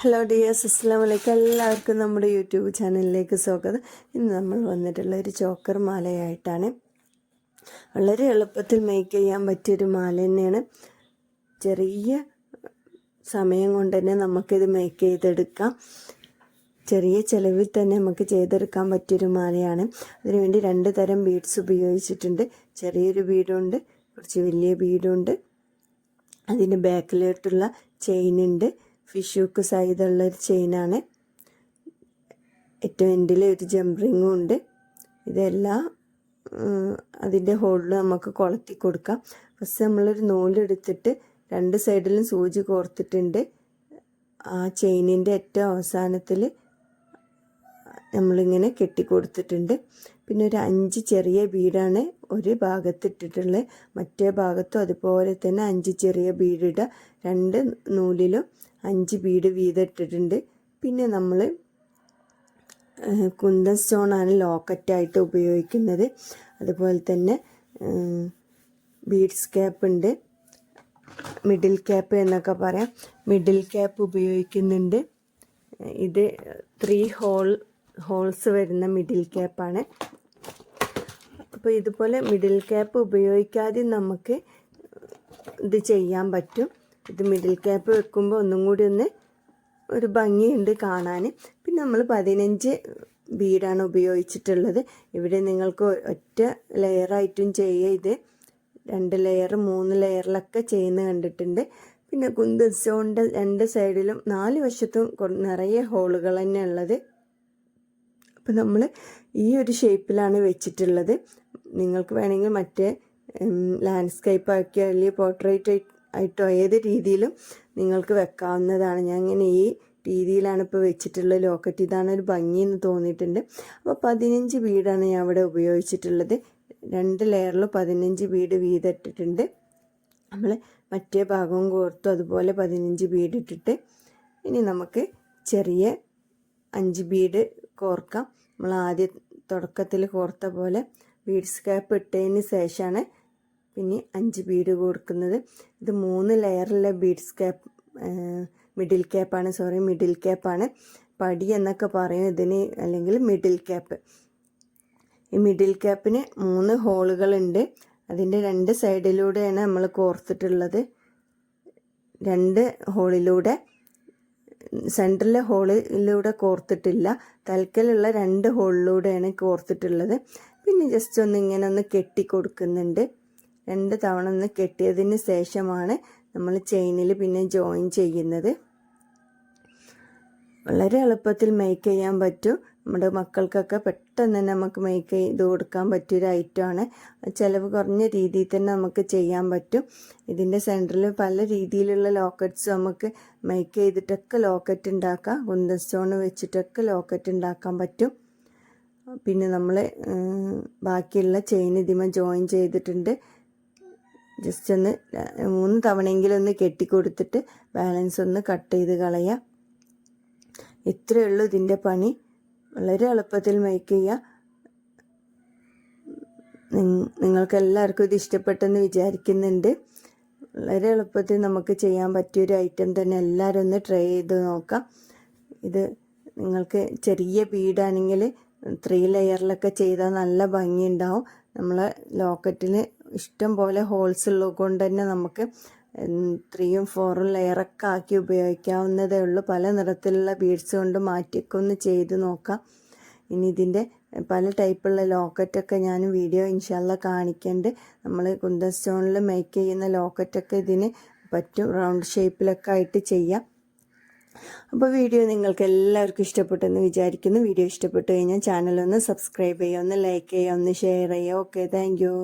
Hello dears, അസ്സലാമു അലൈക്കും. എല്ലാവർക്കും നമ്മുടെ യൂട്യൂബ് ചാനലിലേക്ക് സ്വാഗതം. ഇന്ന് നമ്മൾ വന്നിട്ടുള്ള ഒരു ചോക്കർ മാലയായിട്ടാണ്. വളരെ എളുപ്പത്തിൽ മേക്ക് ചെയ്യാൻ പറ്റിയൊരു മാല തന്നെയാണ്. ചെറിയ സമയം കൊണ്ട് തന്നെ നമുക്കിത് മേക്ക് ചെയ്തെടുക്കാം. ചെറിയ ചിലവിൽ തന്നെ നമുക്ക് ചെയ്തെടുക്കാൻ പറ്റിയൊരു മാലയാണ്. അതിനുവേണ്ടി 2 തരം ബീഡ്സ് ഉപയോഗിച്ചിട്ടുണ്ട്. ചെറിയൊരു ബീഡുണ്ട്, കുറച്ച് വലിയ ബീഡുണ്ട്. അതിന് ബാക്കിലോട്ടുള്ള ചെയിനുണ്ട്. ഫിഷൂക്ക് സൈഡുള്ളൊരു ചെയിനാണ്. ഏറ്റവും എൻഡിൽ ഒരു ജംറിങ്ങും ഉണ്ട്. ഇതെല്ലാം അതിൻ്റെ ഹോളിൽ നമുക്ക് കൊളുത്തി കൊടുക്കാം. ഫസ്റ്റ് നമ്മളൊരു നൂലെടുത്തിട്ട് 2 സൈഡിലും സൂചി കോർത്തിട്ടുണ്ട്. ആ ചെയിനിൻ്റെ ഏറ്റവും അവസാനത്തിൽ നമ്മളിങ്ങനെ കെട്ടിക്കൊടുത്തിട്ടുണ്ട്. പിന്നെ ഒരു 5 ചെറിയ ബീഡാണ് ഒരു ഭാഗത്ത് ഇട്ടിട്ടുള്ളത്. മറ്റേ ഭാഗത്തും അതുപോലെ തന്നെ 5 ചെറിയ ബീഡിടുക. 2 നൂലിലും 5 ബീഡ് വീതം ഇട്ടിട്ടുണ്ട്. പിന്നെ നമ്മൾ കുന്തൻ സ്റ്റോണാണ് ലോക്കറ്റായിട്ട് ഉപയോഗിക്കുന്നത്. അതുപോലെ തന്നെ ബീഡ്സ് ക്യാപ്പ് ഉണ്ട്, മിഡിൽ ക്യാപ്പ് എന്നൊക്കെ പറയാം. മിഡിൽ ക്യാപ്പ് ഉപയോഗിക്കുന്നുണ്ട്. ഇത് 3 ഹോൾസ് വരുന്ന മിഡിൽ ക്യാപ്പാണ്. അപ്പോൾ ഇതുപോലെ മിഡിൽ ക്യാപ്പ് ഉപയോഗിക്കാതെ നമുക്ക് ഇത് ചെയ്യാൻ പറ്റും. ഇത് മിഡിൽ ക്യാപ്പ് വെക്കുമ്പോൾ ഒന്നും കൂടി ഒരു ഭംഗിയുണ്ട് കാണാൻ. പിന്നെ നമ്മൾ 15 ബീഡാണ് ഉപയോഗിച്ചിട്ടുള്ളത്. ഇവിടെ നിങ്ങൾക്ക് ഒറ്റ ലെയറായിട്ടും ചെയ്യുക. ഇത് 2 ലെയർ 3 ലെയറിലൊക്കെ ചെയ്യുന്ന കണ്ടിട്ടുണ്ട്. പിന്നെ കുന്തൻ സ്റ്റോണിൻ്റെ 2 സൈഡിലും 4 വശത്തും നിറയെ ഹോളുകൾ തന്നെ ഉള്ളത്. അപ്പോൾ നമ്മൾ ഈ ഒരു ഷേപ്പിലാണ് വെച്ചിട്ടുള്ളത്. നിങ്ങൾക്ക് വേണമെങ്കിൽ മറ്റേ ലാൻഡ്സ്കേപ്പ് ആക്കിയോ അല്ലെങ്കിൽ പോർട്രേറ്റ് ആയിട്ടോ ഏത് രീതിയിലും നിങ്ങൾക്ക് വെക്കാവുന്നതാണ്. ഞാൻ ഇങ്ങനെ ഈ രീതിയിലാണ് ഇപ്പോൾ വെച്ചിട്ടുള്ളത്. ലോക്കറ്റ് ഇതാണ് ഒരു ഭംഗിയെന്ന് തോന്നിയിട്ടുണ്ട്. അപ്പോൾ 15 ബീഡാണ് ഞാൻ ഇവിടെ ഉപയോഗിച്ചിട്ടുള്ളത്. 2 ലെയറിൽ 15 ബീഡ് വീതം ഇട്ടിട്ടുണ്ട്. നമ്മൾ മറ്റേ ഭാഗവും കോർത്തു അതുപോലെ 15 ബീഡ് ഇട്ടിട്ട് ഇനി നമുക്ക് ചെറിയ 5 ബീഡ് കോർക്കാം. നമ്മൾ ആദ്യം തുടക്കത്തിൽ കോർത്ത പോലെ ബീഡ്സ് ക്യാപ്പ് ഇട്ടതിന് ശേഷമാണ് പിന്നെ 5 ബീഡ് കൊടുക്കുന്നത്. ഇത് 3 ലെയറിലെ ബീഡ്സ് ക്യാപ്പ് മിഡിൽ ക്യാപ്പാണ്. പടി എന്നൊക്കെ പറയും ഇതിന്, അല്ലെങ്കിൽ മിഡിൽ ക്യാപ്പ്. ഈ മിഡിൽ ക്യാപ്പിന് 3 ഹോളുകളുണ്ട്. അതിൻ്റെ 2 സൈഡിലൂടെയാണ് നമ്മൾ കോർത്തിട്ടുള്ളത്. 2 ഹോളിലൂടെ, സെൻറ്ററിലെ ഹോളിലൂടെ കോർത്തിട്ടില്ല. തൽക്കലുള്ള 2 ഹോളിലൂടെയാണ് കോർത്തിട്ടുള്ളത്. പിന്നെ ജസ്റ്റ് ഇങ്ങനെ കെട്ടി കൊടുക്കുന്നുണ്ട്. 2 തവണ കെട്ടിയതിന് ശേഷമാണ് നമ്മൾ ചെയിനിൽ പിന്നെ ജോയിൻ ചെയ്യുന്നത്. വളരെ എളുപ്പത്തിൽ മേക്ക് ചെയ്യാൻ പറ്റും. നമ്മുടെ മക്കൾക്കൊക്കെ പെട്ടെന്ന് തന്നെ നമുക്ക് മേക്ക് ചെയ്ത് കൊടുക്കാൻ പറ്റിയൊരു ഐറ്റമാണ്. ചിലവ് കുറഞ്ഞ രീതിയിൽ തന്നെ നമുക്ക് ചെയ്യാൻ പറ്റും. ഇതിൻ്റെ സെൻറ്ററിൽ പല രീതിയിലുള്ള ലോക്കറ്റ്സ് നമുക്ക് മേക്ക് ചെയ്തിട്ടൊക്കെ ലോക്കറ്റ് ഉണ്ടാക്കാം. കുന്തൻ സ്റ്റോൺ വെച്ചിട്ടൊക്കെ ലോക്കറ്റ് ഉണ്ടാക്കാൻ പറ്റും. പിന്നെ നമ്മൾ ബാക്കിയുള്ള ചെയിൻ ഇതിമ ജോയിൻ ചെയ്തിട്ടുണ്ട്. ജസ്റ്റ് 3 തവണയെങ്കിലും കെട്ടിക്കൊടുത്തിട്ട് ബാലൻസ് കട്ട് ചെയ്ത് കളയുക. ഇത്രയേ ഉള്ളൂ ഇതിൻ്റെ പണി. വളരെ എളുപ്പത്തിൽ മേക്ക് ചെയ്യുക. നിങ്ങൾക്ക് എല്ലാവർക്കും ഇത് ഇഷ്ടപ്പെട്ടെന്ന് വിചാരിക്കുന്നുണ്ട്. വളരെ എളുപ്പത്തിൽ നമുക്ക് ചെയ്യാൻ പറ്റിയൊരു ഐറ്റം തന്നെ. എല്ലാവരും ട്രൈ ചെയ്ത് നോക്കാം. ഇത് നിങ്ങൾക്ക് ചെറിയ ബീഡാണെങ്കിൽ 3 ലെയറിലൊക്കെ ചെയ്താൽ നല്ല ഭംഗിയുണ്ടാവും. നമ്മളെ ലോക്കറ്റിന് ഇഷ്ടം പോലെ ഹോൾസ് ഉള്ളത് കൊണ്ട് തന്നെ നമുക്ക് 3ഉം 4ഉം ലെയറൊക്കെ ആക്കി ഉപയോഗിക്കാവുന്നതേ ഉള്ളൂ. പല നിറത്തിലുള്ള ബീഡ്സ് കൊണ്ട് മാറ്റിയൊക്കെ ചെയ്ത് നോക്കാം. ഇനി ഇതിൻ്റെ പല ടൈപ്പുള്ള ലോക്കറ്റൊക്കെ ഞാൻ വീഡിയോ ഇൻഷാല്ല കാണിക്കുന്നുണ്ട്. നമ്മൾ കുന്തൻ സ്റ്റോണിൽ മേക്ക് ചെയ്യുന്ന ലോക്കറ്റൊക്കെ ഇതിന് പറ്റും. റൗണ്ട് ഷേപ്പിലൊക്കെ ആയിട്ട് ചെയ്യാം. അപ്പോൾ വീഡിയോ നിങ്ങൾക്ക് എല്ലാവർക്കും ഇഷ്ടപ്പെട്ടെന്ന് വിചാരിക്കുന്നു. വീഡിയോ ഇഷ്ടപ്പെട്ട് കഴിഞ്ഞാൽ ചാനലൊന്ന് സബ്സ്ക്രൈബ് ചെയ്യുക, ലൈക്ക് ചെയ്യുക, ഷെയർ ചെയ്യുക. Okay, thank you.